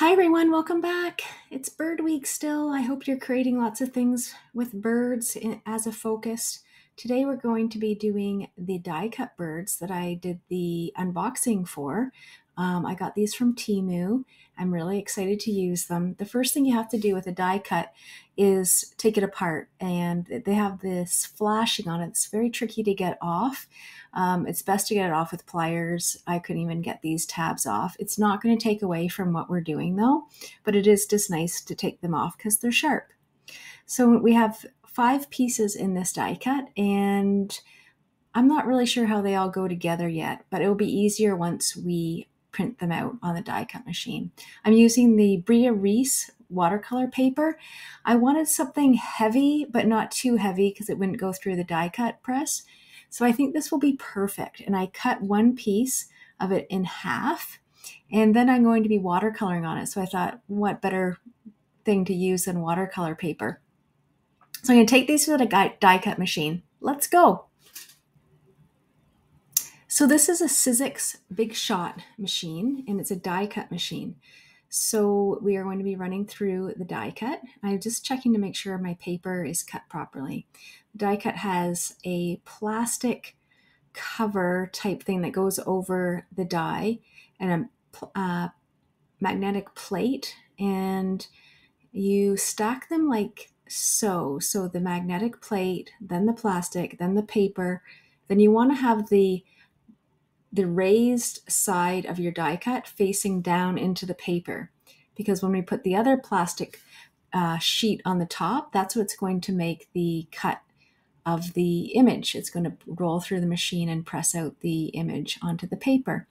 Hi everyone, welcome back. It's Bird Week still. I hope you're creating lots of things with birds as a focus. Today we're going to be doing the die cut birds that I did the unboxing for. I got these from Temu. I'm really excited to use them. The first thing you have to do with a die cut is take it apart, and they have this flashing on it. It's very tricky to get off. It's best to get it off with pliers. I couldn't even get these tabs off. It's not going to take away from what we're doing though, but it is just nice to take them off because they're sharp. So we have 5 pieces in this die cut, and I'm not really sure how they all go together yet, but it'll be easier once we print them out on the die cut machine. I'm using the Brea Reese watercolor paper. I wanted something heavy, but not too heavy because it wouldn't go through the die cut press. So I think this will be perfect. And I cut one piece of it in half, and then I'm going to be watercoloring on it. So I thought, what better thing to use than watercolor paper? So I'm going to take these to the die cut machine. Let's go. So this is a Sizzix Big Shot machine, and it's a die cut machine. So we are going to be running through the die cut. I'm just checking to make sure my paper is cut properly. The die cut has a plastic cover type thing that goes over the die and a magnetic plate, and you stack them like so. So the magnetic plate, then the plastic, then the paper. Then you want to have the raised side of your die cut facing down into the paper, because when we put the other plastic sheet on the top, that's what's going to make the cut of the image. It's going to roll through the machine and press out the image onto the paper.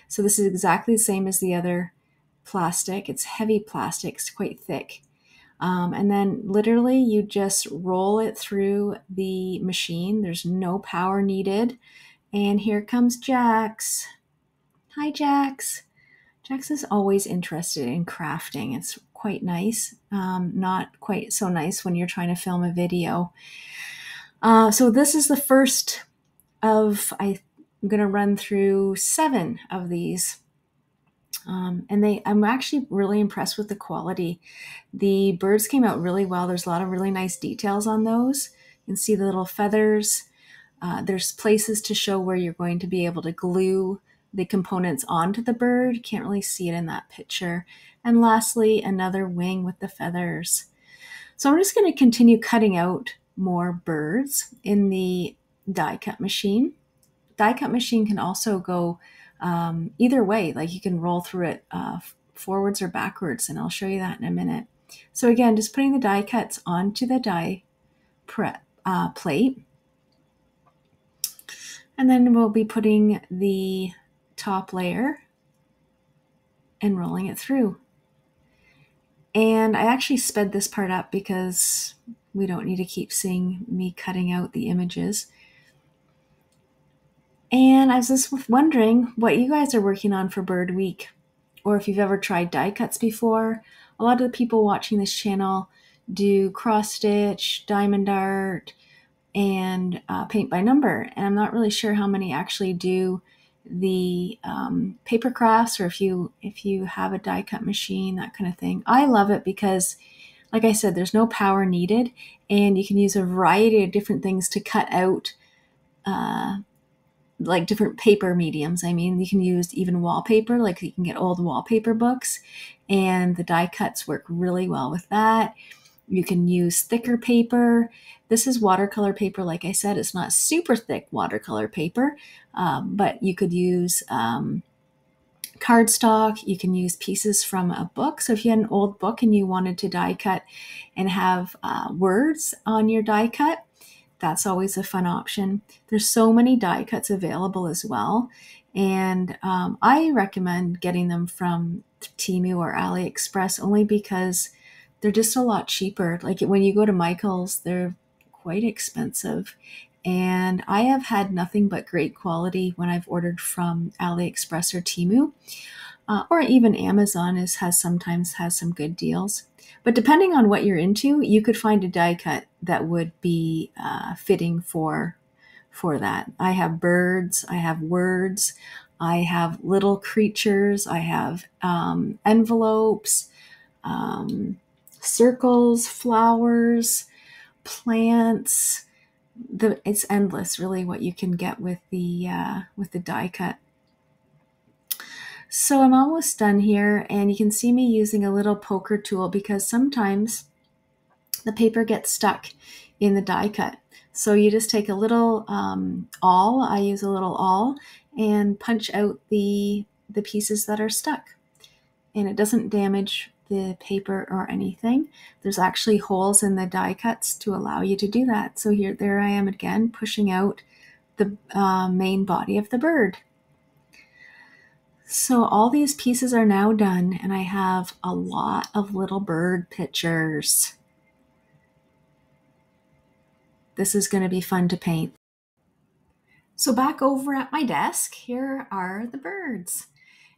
So this is exactly the same as the other plastic. It's heavy plastic, it's quite thick. And then literally you just roll it through the machine. There's no power needed. And here comes Jax. Hi, Jax. Jax is always interested in crafting. It's quite nice. Not quite so nice when you're trying to film a video. So this is the first of, I'm going to run through 7 of these. And I'm actually really impressed with the quality. The birds came out really well. There's a lot of really nice details on those. You can see the little feathers. There's places to show where you're going to be able to glue the components onto the bird. You can't really see it in that picture. And lastly, another wing with the feathers. So I'm just going to continue cutting out more birds in the die cut machine. Die cut machine can also go either way, like you can roll through it forwards or backwards, and I'll show you that in a minute. So again, just putting the die cuts onto the die plate. And then we'll be putting the top layer and rolling it through. And I actually sped this part up because we don't need to keep seeing me cutting out the images. And I was just wondering what you guys are working on for Bird Week, or if you've ever tried die cuts before. A lot of the people watching this channel do cross stitch, diamond art, and paint by number. And I'm not really sure how many actually do the paper crafts, or if you have a die cut machine, that kind of thing. I love it because, like I said, there's no power needed, and you can use a variety of different things to cut out like different paper mediums. I mean, you can use even wallpaper, like you can get old wallpaper books, and the die cuts work really well with that. You can use thicker paper. This is watercolor paper. Like I said, it's not super thick watercolor paper, but you could use cardstock. You can use pieces from a book. So if you had an old book and you wanted to die cut and have words on your die cut, that's always a fun option. There's so many die cuts available as well. And I recommend getting them from Temu or AliExpress only because they're just a lot cheaper. Like when you go to Michael's, they're quite expensive. And I have had nothing but great quality when I've ordered from AliExpress or Temu. Or even Amazon sometimes has some good deals. But depending on what you're into, you could find a die cut that would be fitting for for that. I have birds, I have words, I have little creatures, I have envelopes, circles, flowers, plants. It's endless, really, what you can get with the die cut. So I'm almost done here, and you can see me using a little poker tool because sometimes the paper gets stuck in the die cut. So you just take a little awl, I use a little awl, and punch out the pieces that are stuck. And it doesn't damage the paper or anything. There's actually holes in the die cuts to allow you to do that. So there I am again, pushing out the main body of the bird. So all these pieces are now done, and I have a lot of little bird pictures. This is going to be fun to paint. So back over at my desk, here are the birds.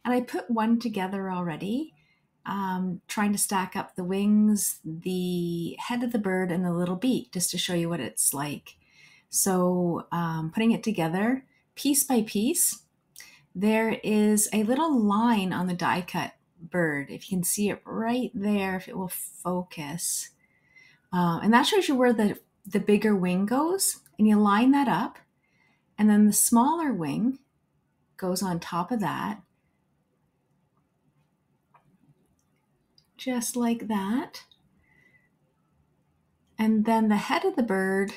And I put one together already, trying to stack up the wings, the head of the bird, and the little beak, just to show you what it's like. So putting it together piece by piece, there is a little line on the die cut bird. If you can see it right there, if it will focus. And that shows you where the bigger wing goes, and you line that up, and then the smaller wing goes on top of that, just like that. And then the head of the bird,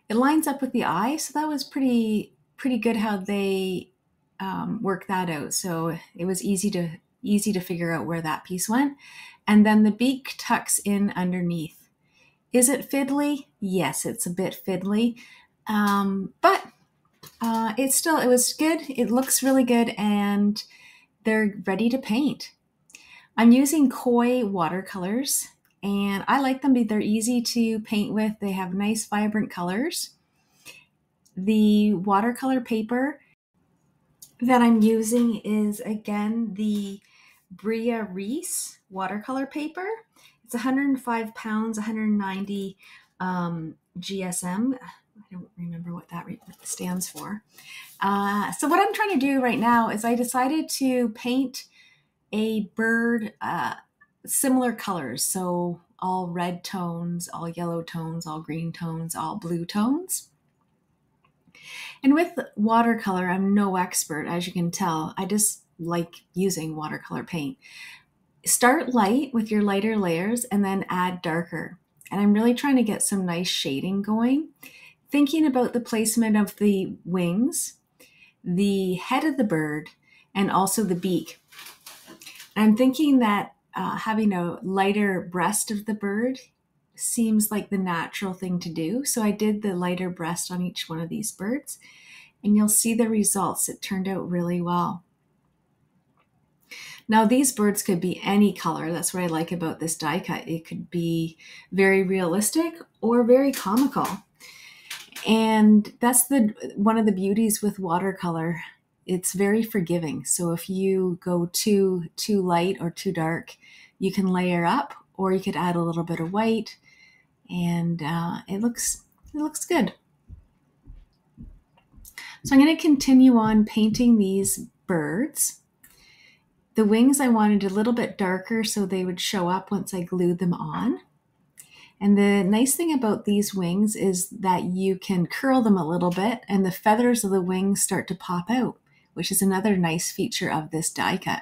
it lines up with the eye, so that was pretty good how they worked that out. So it was easy to figure out where that piece went. And then the beak tucks in underneath. Is it fiddly? Yes, it's a bit fiddly, but it was good. It looks really good, and they're ready to paint. I'm using koi watercolors, and I like them. They're easy to paint with. They have nice, vibrant colors. The watercolor paper that I'm using is, again, the Brea Reese watercolor paper. It's 105 pounds, 190 GSM. I don't remember what that stands for. So what I'm trying to do right now is I decided to paint a bird similar colors. So all red tones, all yellow tones, all green tones, all blue tones. And with watercolor, I'm no expert, as you can tell. I just like using watercolor paint. Start light with your lighter layers and then add darker. And I'm really trying to get some nice shading going. Thinking about the placement of the wings, the head of the bird, and also the beak. I'm thinking that having a lighter breast of the bird seems like the natural thing to do. So I did the lighter breast on each one of these birds, and you'll see the results. It turned out really well. Now these birds could be any color. That's what I like about this die cut. It could be very realistic or very comical. And that's one of the beauties with watercolor. It's very forgiving. So if you go too light or too dark, you can layer up, or you could add a little bit of white, and it looks good. So I'm going to continue on painting these birds. The wings I wanted a little bit darker so they would show up once I glued them on. And the nice thing about these wings is that you can curl them a little bit, and the feathers of the wings start to pop out, which is another nice feature of this die cut.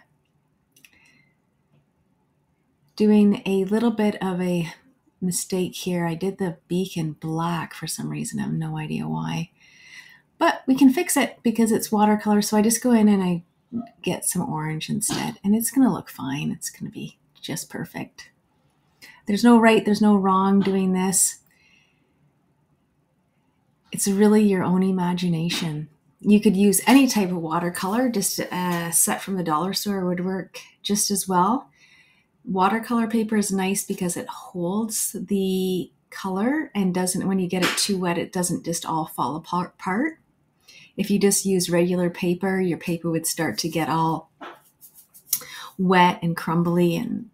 Doing a little bit of a mistake here. I did the beak in black for some reason. I have no idea why. But we can fix it because it's watercolor. So I just go in and I get some orange instead, and it's going to look fine. It's going to be just perfect. There's no right, there's no wrong doing this. It's really your own imagination. You could use any type of watercolor. Just a set from the dollar store would work just as well. Watercolor paper is nice because it holds the color and doesn't, when you get it too wet, it doesn't just all fall apart. If you just use regular paper, your paper would start to get all wet and crumbly and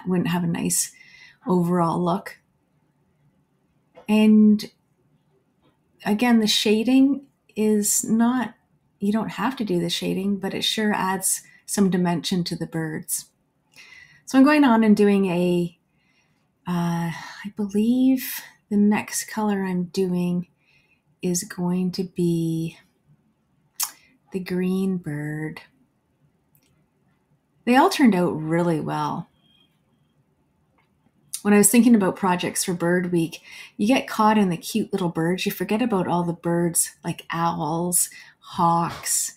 wouldn't have a nice overall look. And again, the shading is not, you don't have to do the shading, but it sure adds some dimension to the birds. So I'm going on and doing I believe the next color I'm doing is going to be the green bird. They all turned out really well. When I was thinking about projects for Bird Week, you get caught in the cute little birds. You forget about all the birds like owls, hawks,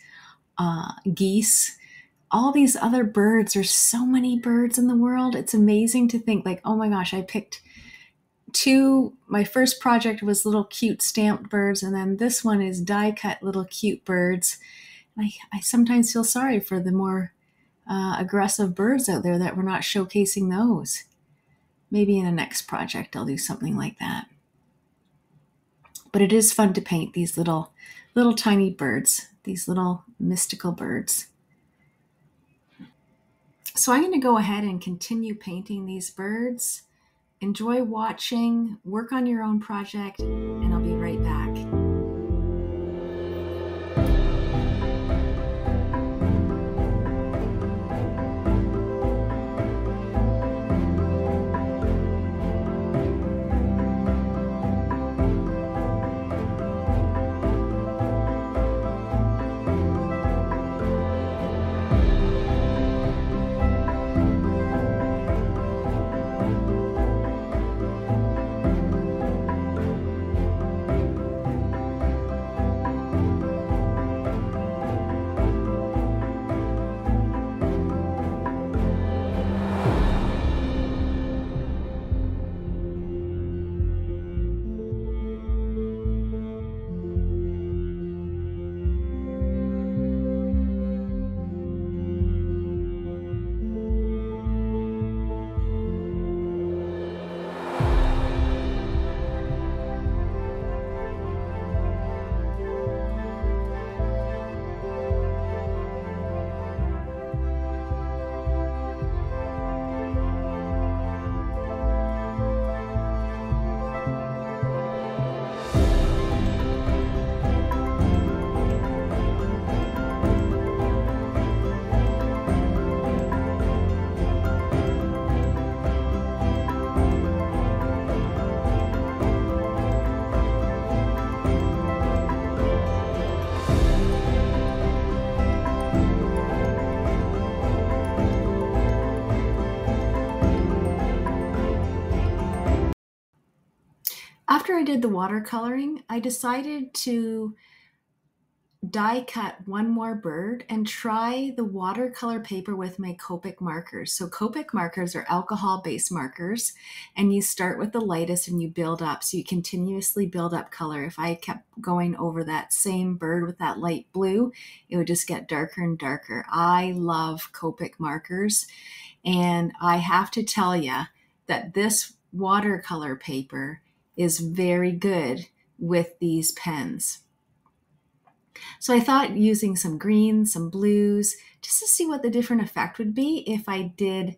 geese, all these other birds. There's so many birds in the world. It's amazing to think like, oh my gosh, I picked two. My first project was little cute stamped birds, and then this one is die cut little cute birds. And I sometimes feel sorry for the more aggressive birds out there that we're not showcasing those. Maybe in a next project I'll do something like that. But it is fun to paint these little tiny birds, these little mystical birds. So I'm going to go ahead and continue painting these birds. Enjoy watching, work on your own project, and I'll be right back. After I did the watercoloring, I decided to die cut one more bird and try the watercolor paper with my Copic markers. So Copic markers are alcohol-based markers, and you start with the lightest and you build up. So you continuously build up color. If I kept going over that same bird with that light blue, it would just get darker and darker. I love Copic markers, and I have to tell you that this watercolor paper is very good with these pens. So I thought using some greens, some blues, just to see what the different effect would be if I did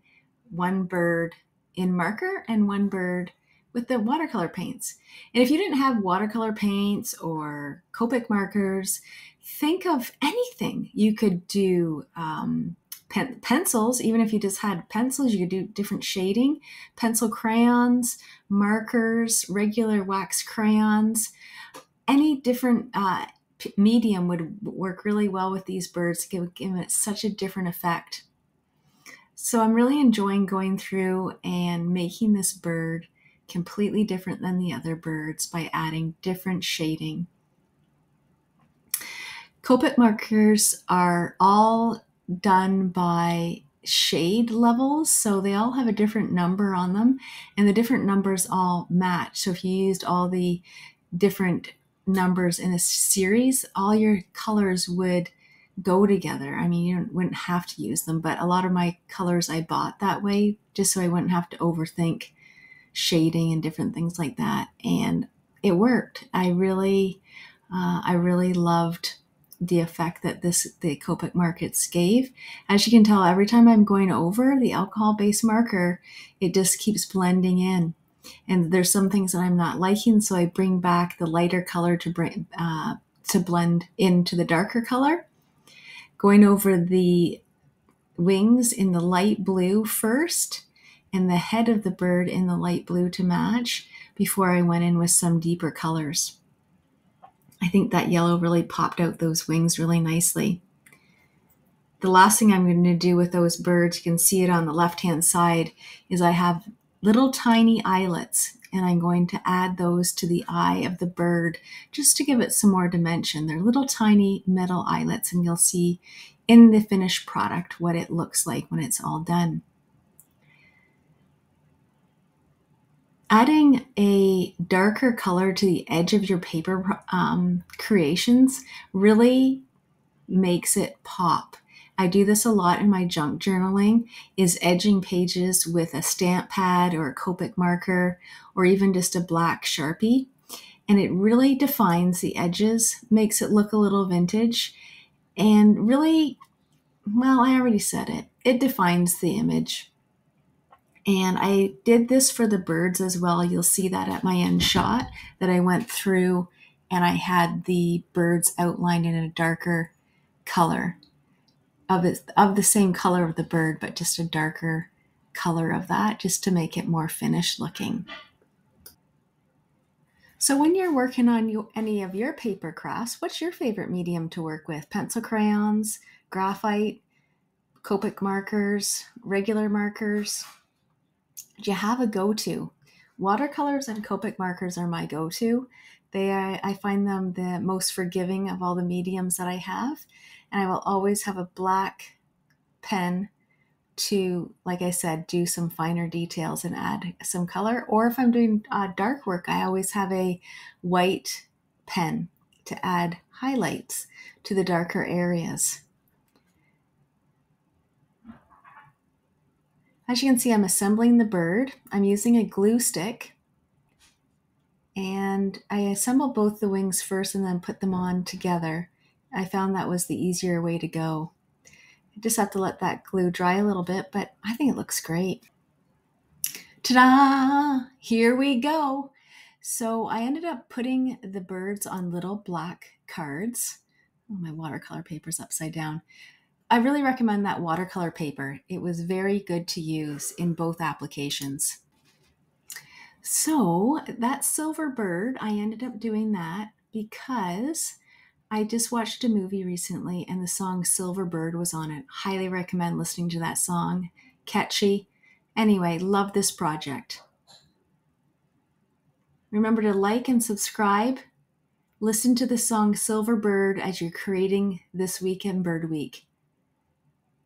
one bird in marker and one bird with the watercolor paints. And if you didn't have watercolor paints or Copic markers, think of anything. You could do pencils. Even if you just had pencils, you could do different shading, pencil crayons, markers, regular wax crayons, any different medium would work really well with these birds, give it such a different effect. So I'm really enjoying going through and making this bird completely different than the other birds by adding different shading. Copic markers are all done by shade levels, so they all have a different number on them, and the different numbers all match. So if you used all the different numbers in a series, all your colors would go together. I mean, you wouldn't have to use them, but a lot of my colors I bought that way just so I wouldn't have to overthink shading and different things like that. And it worked. I really loved the effect that the Copic markers gave. As you can tell, every time I'm going over the alcohol-based marker, it just keeps blending in. And there's some things that I'm not liking, so I bring back the lighter color to to blend into the darker color. Going over the wings in the light blue first and the head of the bird in the light blue to match before I went in with some deeper colors. I think that yellow really popped out those wings really nicely. The last thing I'm going to do with those birds, you can see it on the left-hand side, is I have little tiny eyelets, and I'm going to add those to the eye of the bird just to give it some more dimension. They're little tiny metal eyelets, and you'll see in the finished product what it looks like when it's all done. Adding a darker color to the edge of your paper creations really makes it pop. I do this a lot in my junk journaling, is edging pages with a stamp pad or a Copic marker or even just a black Sharpie. And it really defines the edges, makes it look a little vintage, and really, well, I already said it. It defines the image. And I did this for the birds as well. You'll see that at my end shot that I went through and I had the birds outlined in a darker color of the same color of the bird, but just a darker color of that, just to make it more finished looking. So when you're working on any of your paper crafts, what's your favorite medium to work with? Pencil crayons, graphite, Copic markers, regular markers? Do you have a go-to? Watercolors and Copic markers are my go-to. I find them the most forgiving of all the mediums that I have. And I will always have a black pen to, like I said, do some finer details and add some color. Or if I'm doing dark work, I always have a white pen to add highlights to the darker areas. As you can see, I'm assembling the bird. I'm using a glue stick, and I assemble both the wings first and then put them on together. I found that was the easier way to go. I just have to let that glue dry a little bit, but I think it looks great. Ta-da! Here we go. So I ended up putting the birds on little black cards. Oh, my watercolor paper's upside down. I really recommend that watercolor paper. It was very good to use in both applications. So that silver bird, I ended up doing that because I just watched a movie recently and the song Silver Bird was on it. Highly recommend listening to that song. Catchy. Anyway, love this project. Remember to like and subscribe. Listen to the song Silver Bird as you're creating this weekend Bird Week.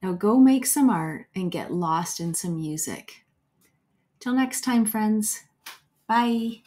Now go make some art and get lost in some music. Till next time, friends. Bye.